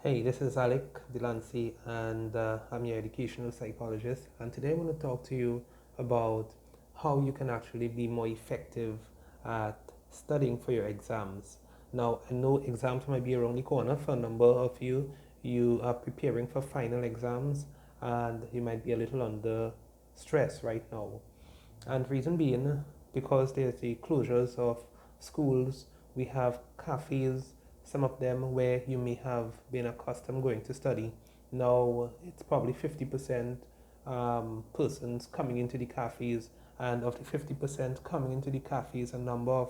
Hey, this is Alec Delancey, and I'm your educational psychologist. And today I want to talk to you about how you can actually be more effective at studying for your exams. Now, I know exams might be around the corner for a number of you. You are preparing for final exams, and you might be a little under stress right now. And reason being, because there's the closures of schools, we have cafes, some of them where you may have been accustomed going to study. Now it's probably 50% persons coming into the cafes, and of the 50% coming into the cafes, a number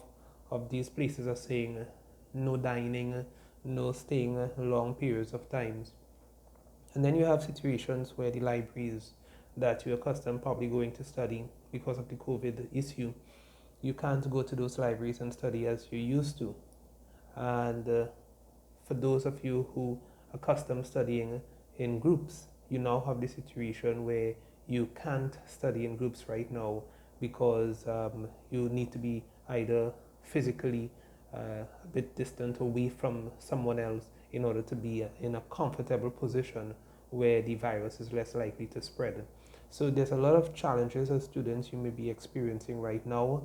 of these places are saying no dining, no staying long periods of times. And then you have situations where the libraries that you're accustomed probably going to study because of the COVID issue, you can't go to those libraries and study as you used to. And for those of you who are accustomed studying in groups, you now have the situation where you can't study in groups right now because you need to be either physically a bit distant away from someone else in order to be in a comfortable position where the virus is less likely to spread. So there's a lot of challenges as students you may be experiencing right now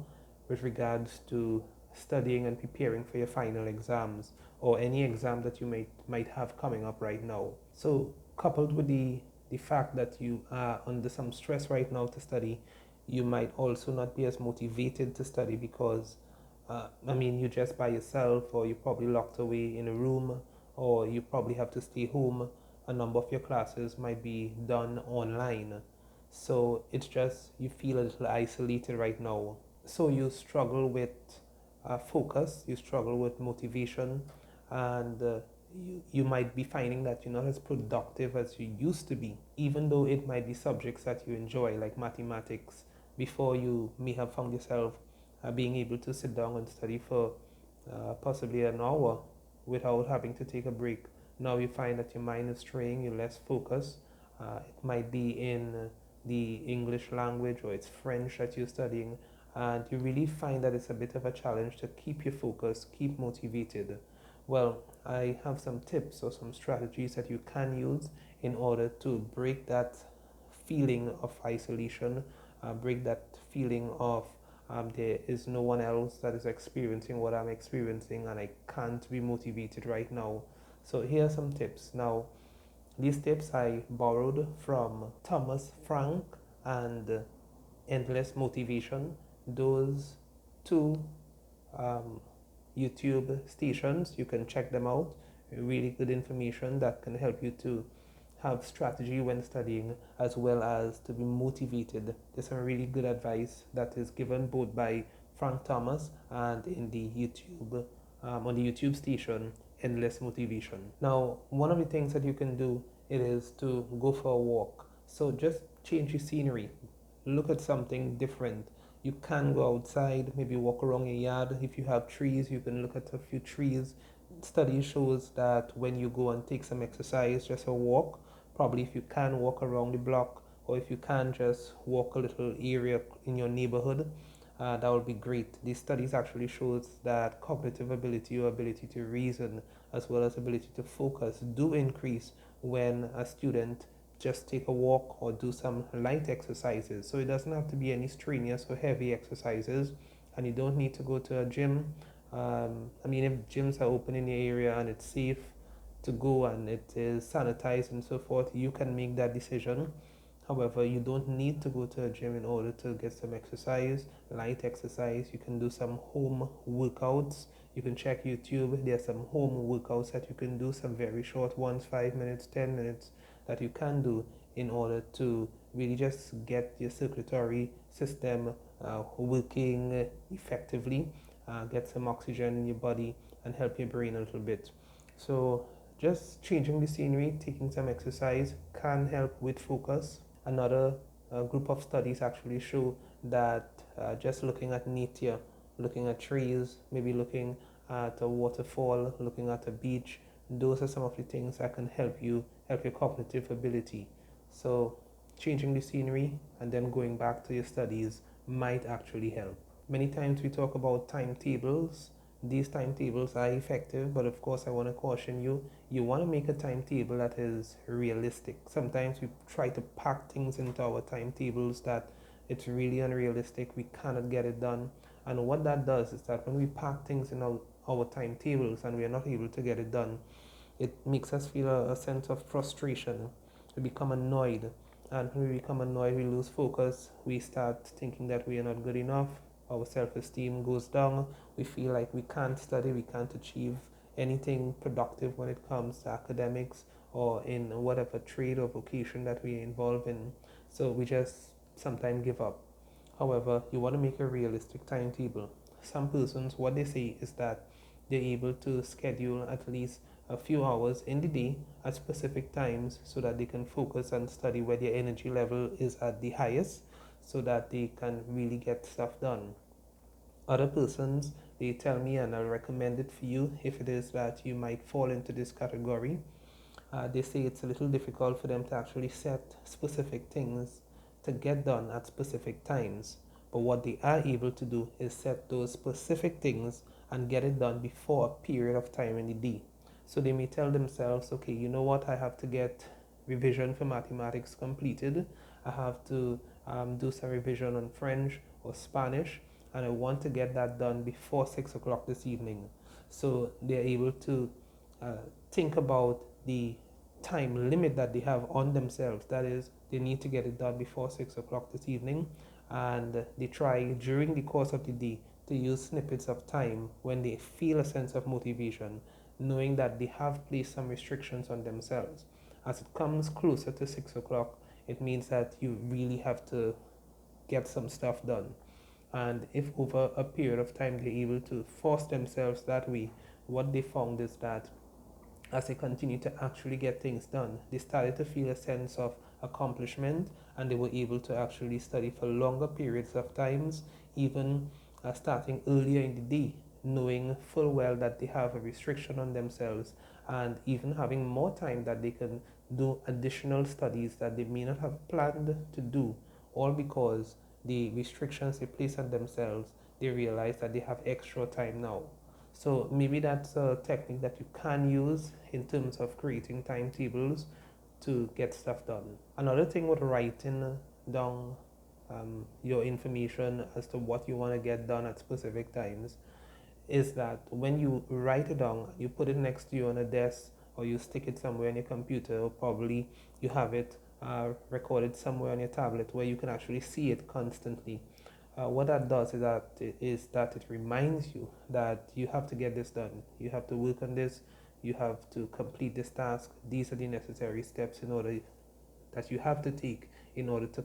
with regards to studying and preparing for your final exams or any exam that you might have coming up right now. So coupled with the fact that you are under some stress right now to study, you might also not be as motivated to study because you're just by yourself, or you're probably locked away in a room, or you probably have to stay home. A number of your classes might be done online. So it's just you feel a little isolated right now. So you struggle with focus, you struggle with motivation, and you might be finding that you're not as productive as you used to be, even though it might be subjects that you enjoy, like mathematics. Before, you may have found yourself being able to sit down and study for possibly an hour without having to take a break. Now you find that your mind is straying, you're less focused. It might be in the English language, or it's French that you're studying, and you really find that it's a bit of a challenge to keep your focus, keep motivated. Well, I have some tips or some strategies that you can use in order to break that feeling of isolation, break that feeling of there is no one else that is experiencing what I'm experiencing and I can't be motivated right now. So here are some tips. Now, these tips I borrowed from Thomas Frank and Endless Motivation. Those two um, YouTube stations, you can check them out. Really good information that can help you to have strategy when studying as well as to be motivated. There's some really good advice that is given both by Frank Thomas and in the YouTube on the YouTube station Endless Motivation. Now, one of the things that you can do it is to go for a walk. So just change your scenery, look at something different. You can go outside, maybe walk around your yard. If you have trees, you can look at a few trees. Study shows that when you go and take some exercise, just a walk, probably if you can walk around the block, or if you can just walk a little area in your neighborhood, that would be great. These studies actually shows that cognitive ability or ability to reason as well as ability to focus do increase when a student just take a walk or do some light exercises. So it doesn't have to be any strenuous or heavy exercises, and you don't need to go to a gym. If gyms are open in your area and it's safe to go and it is sanitized and so forth, you can make that decision. However, you don't need to go to a gym in order to get some exercise, light exercise. You can do some home workouts. You can check YouTube. There are some home workouts that you can do, some very short ones, 5 minutes, 10 minutes, that you can do in order to really just get your circulatory system working effectively, get some oxygen in your body, and help your brain a little bit. So, just changing the scenery, taking some exercise can help with focus. Another group of studies actually show that just looking at nature, looking at trees, maybe looking at a waterfall, looking at a beach, those are some of the things that can help your cognitive ability. So changing the scenery and then going back to your studies might actually help. Many times we talk about timetables. these timetables are effective, but of course I want to caution you, you want to make a timetable that is realistic. Sometimes we try to pack things into our timetables that it's really unrealistic, we cannot get it done. And what that does is that when we pack things in our timetables and we are not able to get it done, it makes us feel a sense of frustration. We become annoyed, and when we become annoyed, we lose focus. We start thinking that we are not good enough. Our self esteem goes down. We feel like we can't study, we can't achieve anything productive when it comes to academics or in whatever trade or vocation that we are involved in. So we just sometimes give up. However, you want to make a realistic timetable. Some persons, what they say is that they're able to schedule at least a few hours in the day at specific times so that they can focus and study where their energy level is at the highest so that they can really get stuff done. Other persons, they tell me, and I'll recommend it for you if it is that you might fall into this category. They say it's a little difficult for them to actually set specific things to get done at specific times. But what they are able to do is set those specific things and get it done before a period of time in the day. So they may tell themselves, okay, you know what, I have to get revision for mathematics completed. I have to do some revision on French or Spanish, and I want to get that done before 6 o'clock this evening. So they're able to uh, think about the time limit that they have on themselves. That is, they need to get it done before 6 o'clock this evening, and they try during the course of the day to use snippets of time when they feel a sense of motivation, knowing that they have placed some restrictions on themselves. As it comes closer to 6 o'clock, it means that you really have to get some stuff done. And if over a period of time they're able to force themselves that way, what they found is that as they continue to actually get things done, they started to feel a sense of accomplishment, and they were able to actually study for longer periods of times, even starting earlier in the day, knowing full well that they have a restriction on themselves, and even having more time that they can do additional studies that they may not have planned to do, all because the restrictions they place on themselves, they realize that they have extra time now. So maybe that's a technique that you can use in terms of creating timetables to get stuff done. Another thing with writing down your information as to what you want to get done at specific times is that when you write it down, you put it next to you on a desk, or you stick it somewhere on your computer, or probably you have it recorded somewhere on your tablet where you can actually see it constantly. What that does is that it reminds you that you have to get this done. You have to work on this. You have to complete this task. These are the necessary steps in order that you have to take in order to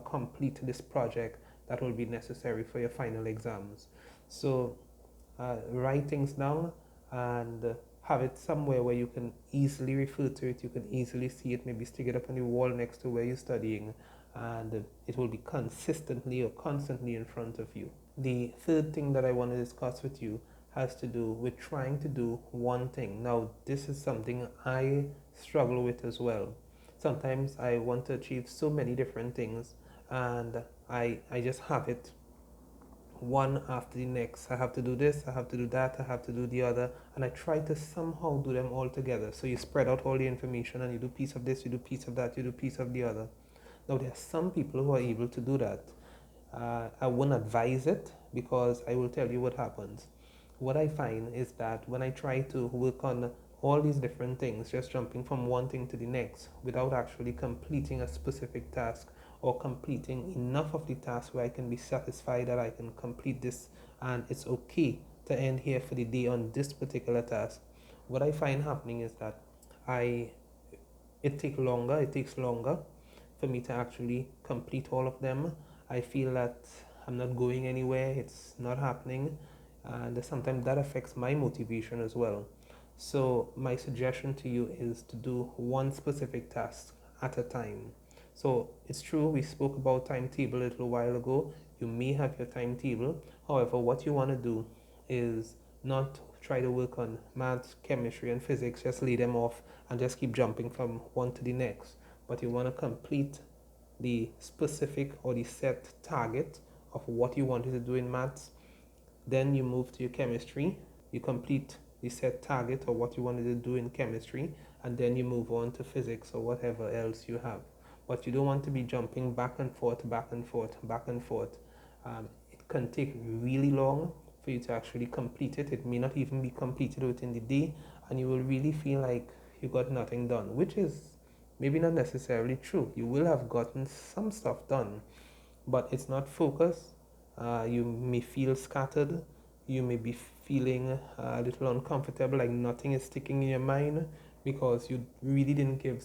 complete this project that will be necessary for your final exams. So write things down and have it somewhere where you can easily refer to it, you can easily see it, maybe stick it up on the wall next to where you're studying, and it will be consistently or constantly in front of you. The third thing that I want to discuss with you has to do with trying to do one thing. Now, this is something I struggle with as well. Sometimes I want to achieve so many different things, and I just have it one after the next. I have to do this, I have to do that, I have to do the other, and I try to somehow do them all together. So you spread out all the information and you do piece of this, you do piece of that, you do piece of the other. Now there are some people who are able to do that. I wouldn't advise it because I will tell you what happens. What I find is that when I try to work on all these different things, just jumping from one thing to the next without actually completing a specific task or completing enough of the task where I can be satisfied that I can complete this and it's okay to end here for the day on this particular task. What I find happening is that I it takes longer for me to actually complete all of them. I feel that I'm not going anywhere, it's not happening, and sometimes that affects my motivation as well. So my suggestion to you is to do one specific task at a time. So it's true, we spoke about timetable a little while ago. You may have your timetable. However, what you want to do is not try to work on maths, chemistry, and physics, just lay them off and just keep jumping from one to the next. But you want to complete the specific or the set target of what you wanted to do in maths Then you move to your chemistry, you complete the set target or what you wanted to do in chemistry, and then you move on to physics or whatever else you have. But you don't want to be jumping back and forth, back and forth, back and forth. It can take really long for you to actually complete it. It may not even be completed within the day, and you will really feel like you got nothing done, which is maybe not necessarily true. You will have gotten some stuff done, but it's not focused. You may feel scattered. You may be feeling a little uncomfortable, like nothing is sticking in your mind because you really didn't give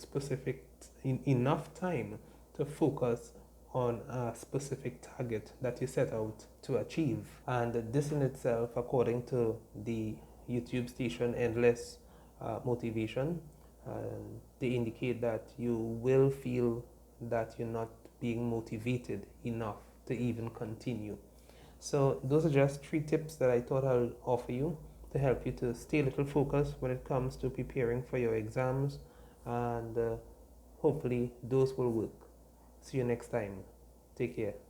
enough time to focus on a specific target that you set out to achieve. And this in itself, according to the YouTube station Endless Motivation, they indicate that you will feel that you're not being motivated enough to even continue. So those are just 3 tips that I thought I'll offer you to help you to stay a little focused when it comes to preparing for your exams, and hopefully those will work. See you next time. Take care.